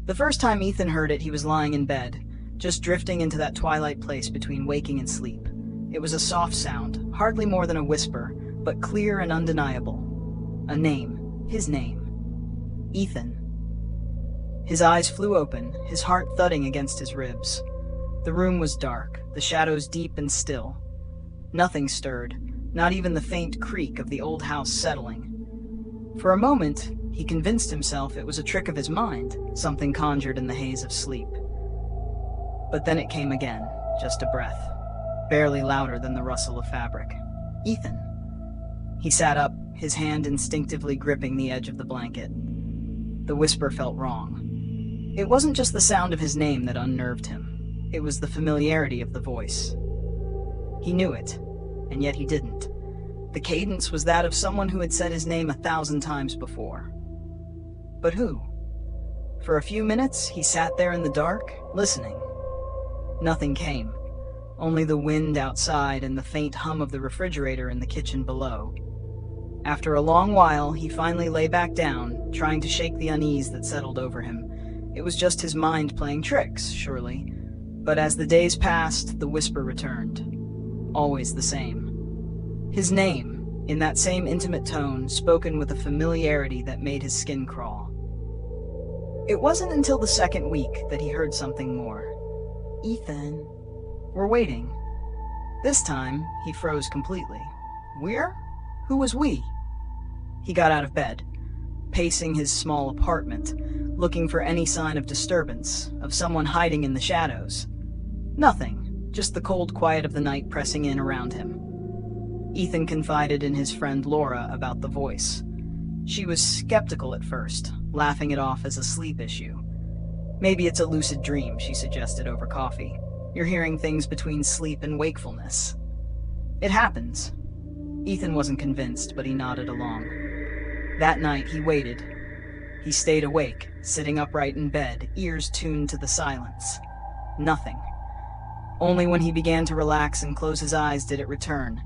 The first time Ethan heard it, he was lying in bed, just drifting into that twilight place between waking and sleep. It was a soft sound, hardly more than a whisper, but clear and undeniable. A name. His name. Ethan. His eyes flew open, his heart thudding against his ribs. The room was dark, the shadows deep and still. Nothing stirred, not even the faint creak of the old house settling. For a moment, he convinced himself it was a trick of his mind, something conjured in the haze of sleep. But then it came again, just a breath, barely louder than the rustle of fabric. Ethan. He sat up, his hand instinctively gripping the edge of the blanket. The whisper felt wrong. It wasn't just the sound of his name that unnerved him. It was the familiarity of the voice. He knew it, and yet he didn't. The cadence was that of someone who had said his name 1,000 times before. But who? For a few minutes, he sat there in the dark, listening. Nothing came, only the wind outside and the faint hum of the refrigerator in the kitchen below. After a long while, he finally lay back down, trying to shake the unease that settled over him. It was just his mind playing tricks, surely. But as the days passed, the whisper returned. Always the same. His name, in that same intimate tone, spoken with a familiarity that made his skin crawl. It wasn't until the second week that he heard something more. Ethan. We're waiting. This time, he froze completely. We're? Who was we? He got out of bed, pacing his small apartment, looking for any sign of disturbance, of someone hiding in the shadows. Nothing, just the cold quiet of the night pressing in around him. Ethan confided in his friend Laura about the voice. She was skeptical at first, laughing it off as a sleep issue. Maybe it's a lucid dream, she suggested over coffee. You're hearing things between sleep and wakefulness. It happens. Ethan wasn't convinced, but he nodded along. That night, he waited. He stayed awake, sitting upright in bed, ears tuned to the silence. Nothing. Only when he began to relax and close his eyes did it return,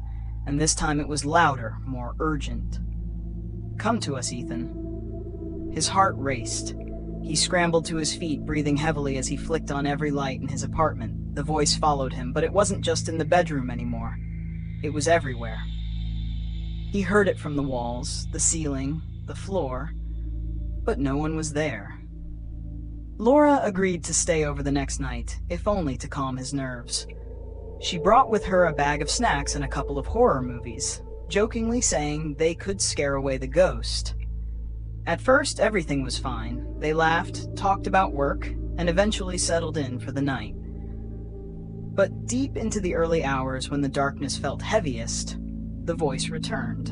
and this time it was louder, more urgent. Come to us, Ethan. His heart raced. He scrambled to his feet, breathing heavily as he flicked on every light in his apartment. The voice followed him, but it wasn't just in the bedroom anymore. It was everywhere. He heard it from the walls, the ceiling, the floor, but no one was there. Laura agreed to stay over the next night, if only to calm his nerves. She brought with her a bag of snacks and a couple of horror movies, jokingly saying they could scare away the ghost. At first, everything was fine. They laughed, talked about work, and eventually settled in for the night. But deep into the early hours, when the darkness felt heaviest, the voice returned.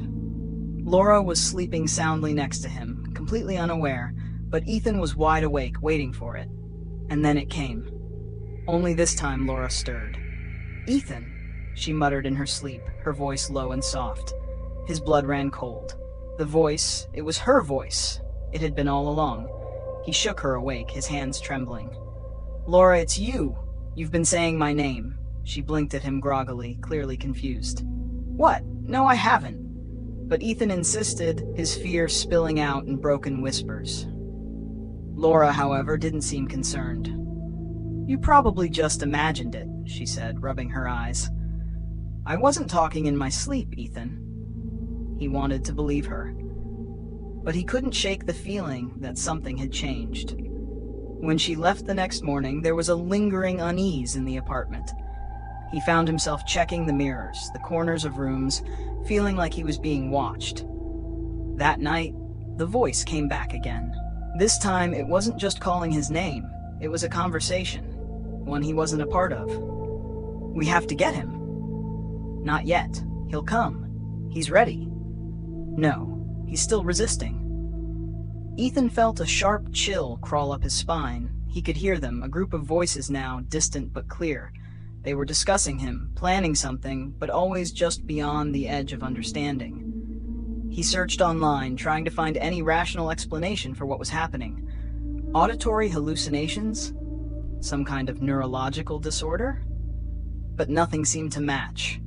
Laura was sleeping soundly next to him, completely unaware, but Ethan was wide awake, waiting for it. And then it came. Only this time Laura stirred. Ethan, she muttered in her sleep, her voice low and soft. His blood ran cold. The voice, it was her voice. It had been all along. He shook her awake, his hands trembling. Laura, it's you. You've been saying my name. She blinked at him groggily, clearly confused. What? No, I haven't. But Ethan insisted, his fear spilling out in broken whispers. Laura, however, didn't seem concerned. You probably just imagined it, she said, rubbing her eyes. I wasn't talking in my sleep, Ethan. He wanted to believe her. But he couldn't shake the feeling that something had changed. When she left the next morning, there was a lingering unease in the apartment. He found himself checking the mirrors, the corners of rooms, feeling like he was being watched. That night, the voice came back again. This time, it wasn't just calling his name. It was a conversation, one he wasn't a part of. We have to get him. Not yet. He'll come. He's ready. No, he's still resisting. Ethan felt a sharp chill crawl up his spine. He could hear them, a group of voices now, distant but clear. They were discussing him, planning something, but always just beyond the edge of understanding. He searched online, trying to find any rational explanation for what was happening. Auditory hallucinations? Some kind of neurological disorder? But nothing seemed to match.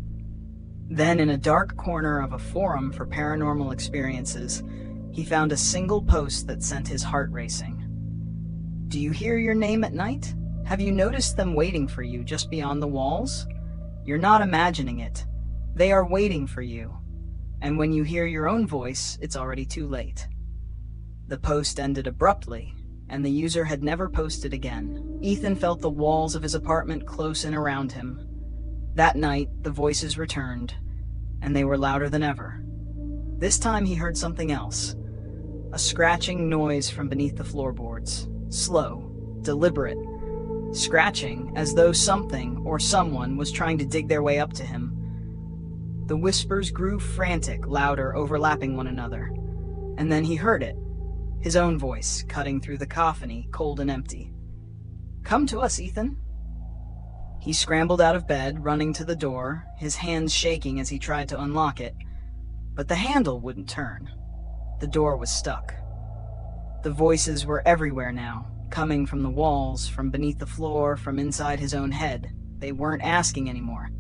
Then, in a dark corner of a forum for paranormal experiences, he found a single post that sent his heart racing. Do you hear your name at night? Have you noticed them waiting for you just beyond the walls? You're not imagining it. They are waiting for you. And when you hear your own voice, it's already too late. The post ended abruptly, and the user had never posted again. Ethan felt the walls of his apartment close in around him. That night, the voices returned, and they were louder than ever. This time he heard something else. A scratching noise from beneath the floorboards. Slow, deliberate. Scratching as though something or someone was trying to dig their way up to him. The whispers grew frantic, louder, overlapping one another. And then he heard it. His own voice, cutting through the cacophony, cold and empty. "Come to us, Ethan." He scrambled out of bed, running to the door, his hands shaking as he tried to unlock it. But the handle wouldn't turn. The door was stuck. The voices were everywhere now, coming from the walls, from beneath the floor, from inside his own head. They weren't asking anymore.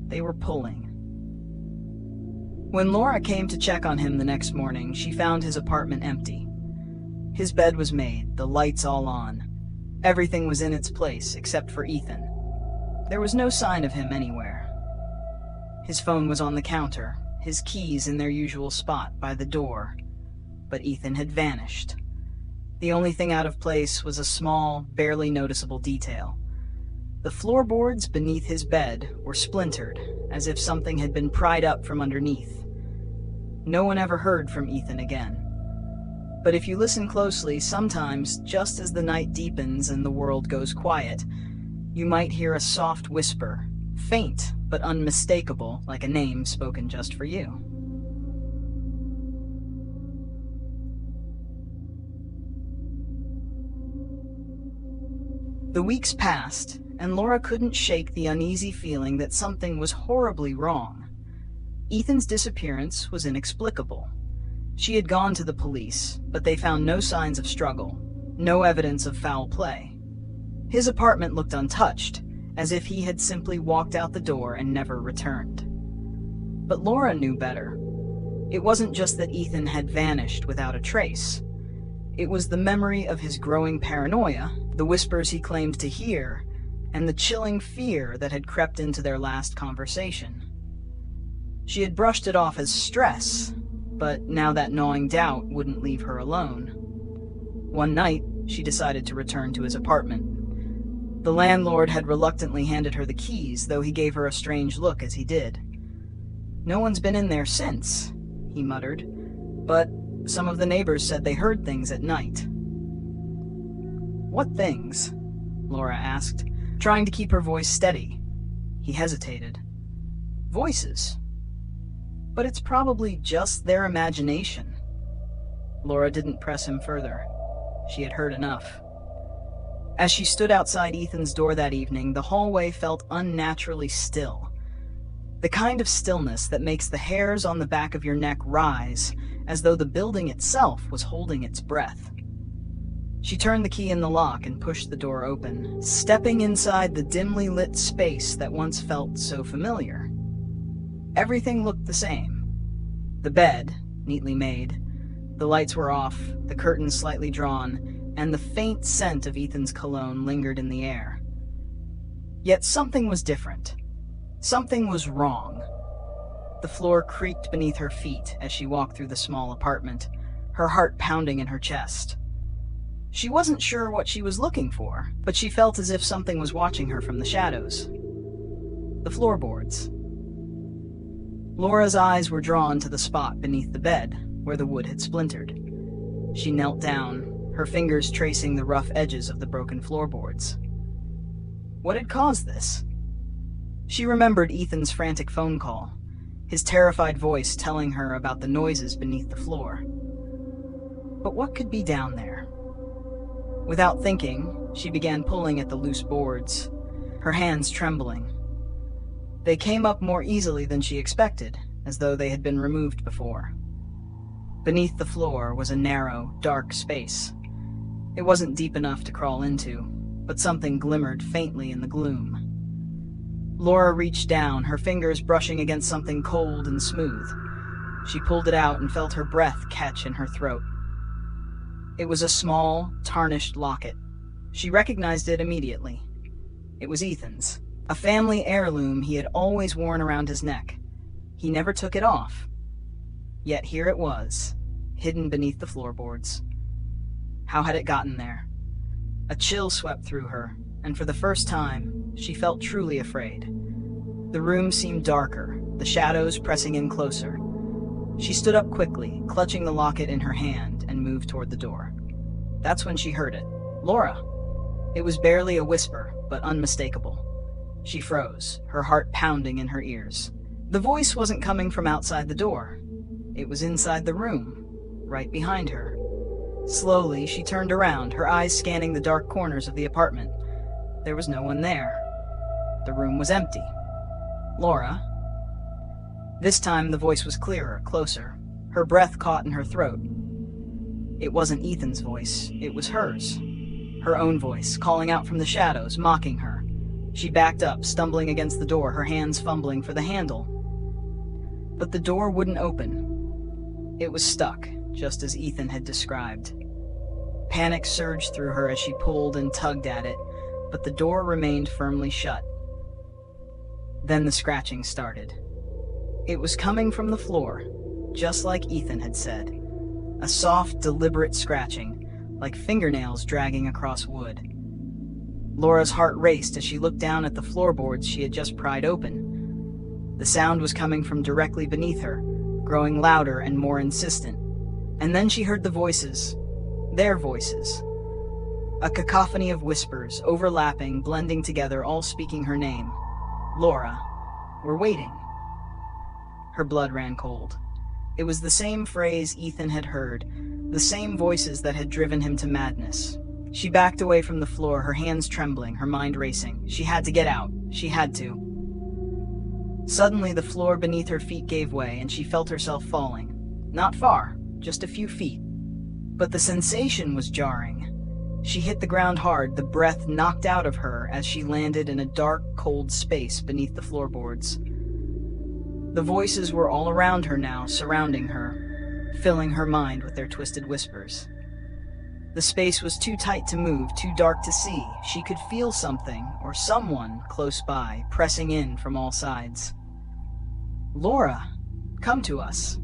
They were pulling. When Laura came to check on him the next morning, she found his apartment empty. His bed was made, the lights all on. Everything was in its place, except for Ethan. There was no sign of him anywhere. His phone was on the counter, his keys in their usual spot, by the door. But Ethan had vanished. The only thing out of place was a small, barely noticeable detail. The floorboards beneath his bed were splintered, as if something had been pried up from underneath. No one ever heard from Ethan again. But if you listen closely, sometimes, just as the night deepens and the world goes quiet, you might hear a soft whisper, faint but unmistakable, like a name spoken just for you. The weeks passed, and Laura couldn't shake the uneasy feeling that something was horribly wrong. Ethan's disappearance was inexplicable. She had gone to the police, but they found no signs of struggle, no evidence of foul play. His apartment looked untouched, as if he had simply walked out the door and never returned. But Laura knew better. It wasn't just that Ethan had vanished without a trace. It was the memory of his growing paranoia, the whispers he claimed to hear, and the chilling fear that had crept into their last conversation. She had brushed it off as stress, but now that gnawing doubt wouldn't leave her alone. One night, she decided to return to his apartment. The landlord had reluctantly handed her the keys, though he gave her a strange look as he did. "No one's been in there since," he muttered, "but some of the neighbors said they heard things at night." "What things?" Laura asked, trying to keep her voice steady. He hesitated. "Voices. But it's probably just their imagination." Laura didn't press him further. She had heard enough. As she stood outside Ethan's door that evening, the hallway felt unnaturally still. The kind of stillness that makes the hairs on the back of your neck rise, as though the building itself was holding its breath. She turned the key in the lock and pushed the door open, stepping inside the dimly lit space that once felt so familiar. Everything looked the same. The bed, neatly made, the lights were off, the curtains slightly drawn, and the faint scent of Ethan's cologne lingered in the air. Yet something was different. Something was wrong. The floor creaked beneath her feet as she walked through the small apartment, her heart pounding in her chest. She wasn't sure what she was looking for, but she felt as if something was watching her from the shadows. The floorboards. Laura's eyes were drawn to the spot beneath the bed, where the wood had splintered. She knelt down, her fingers tracing the rough edges of the broken floorboards. What had caused this? She remembered Ethan's frantic phone call, his terrified voice telling her about the noises beneath the floor. But what could be down there? Without thinking, she began pulling at the loose boards, her hands trembling. They came up more easily than she expected, as though they had been removed before. Beneath the floor was a narrow, dark space. It wasn't deep enough to crawl into, but something glimmered faintly in the gloom. Laura reached down, her fingers brushing against something cold and smooth. She pulled it out and felt her breath catch in her throat. It was a small, tarnished locket. She recognized it immediately. It was Ethan's, a family heirloom he had always worn around his neck. He never took it off. Yet here it was, hidden beneath the floorboards. How had it gotten there? A chill swept through her, and for the first time, she felt truly afraid. The room seemed darker, the shadows pressing in closer. She stood up quickly, clutching the locket in her hand, and moved toward the door. That's when she heard it. Laura! It was barely a whisper, but unmistakable. She froze, her heart pounding in her ears. The voice wasn't coming from outside the door. It was inside the room, right behind her. Slowly, she turned around, her eyes scanning the dark corners of the apartment. There was no one there. The room was empty. Laura? This time the voice was clearer, closer. Her breath caught in her throat. It wasn't Ethan's voice, it was hers. Her own voice, calling out from the shadows, mocking her. She backed up, stumbling against the door, her hands fumbling for the handle. But the door wouldn't open. It was stuck, just as Ethan had described. Panic surged through her as she pulled and tugged at it, but the door remained firmly shut. Then the scratching started. It was coming from the floor, just like Ethan had said. A soft, deliberate scratching, like fingernails dragging across wood. Laura's heart raced as she looked down at the floorboards she had just pried open. The sound was coming from directly beneath her, growing louder and more insistent. And then she heard the voices. Their voices. A cacophony of whispers, overlapping, blending together, all speaking her name. Laura, we're waiting. Her blood ran cold. It was the same phrase Ethan had heard, the same voices that had driven him to madness. She backed away from the floor, her hands trembling, her mind racing. She had to get out. She had to. Suddenly, the floor beneath her feet gave way, and she felt herself falling. Not far, just a few feet. But the sensation was jarring. She hit the ground hard, the breath knocked out of her as she landed in a dark, cold space beneath the floorboards. The voices were all around her now, surrounding her, filling her mind with their twisted whispers. The space was too tight to move, too dark to see. She could feel something, or someone, close by, pressing in from all sides. "Laura, come to us,"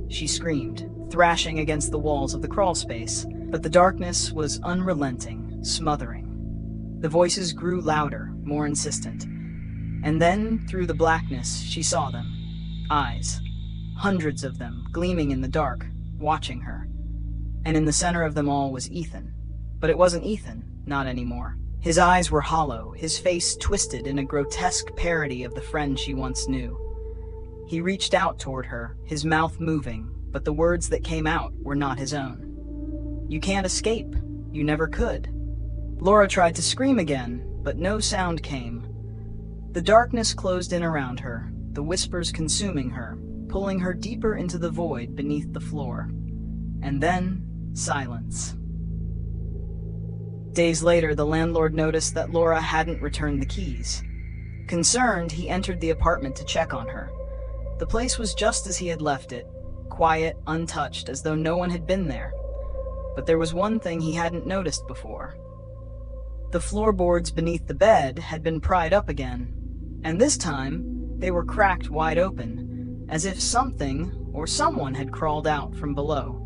she screamed, thrashing against the walls of the crawl space, but the darkness was unrelenting, smothering. The voices grew louder, more insistent. And then, through the blackness, she saw them. Eyes. Hundreds of them, gleaming in the dark, watching her. And in the center of them all was Ethan. But it wasn't Ethan, not anymore. His eyes were hollow, his face twisted in a grotesque parody of the friend she once knew. He reached out toward her, his mouth moving, but the words that came out were not his own. "You can't escape. You never could." Laura tried to scream again, but no sound came. The darkness closed in around her, the whispers consuming her, pulling her deeper into the void beneath the floor. And then, silence. Days later, the landlord noticed that Laura hadn't returned the keys. Concerned, he entered the apartment to check on her. The place was just as he had left it, quiet, untouched, as though no one had been there. But there was one thing he hadn't noticed before. The floorboards beneath the bed had been pried up again, and this time they were cracked wide open, as if something or someone had crawled out from below.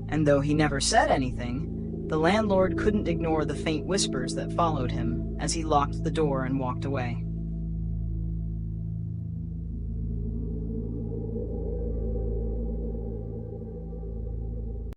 And though he never said anything, the landlord couldn't ignore the faint whispers that followed him as he locked the door and walked away.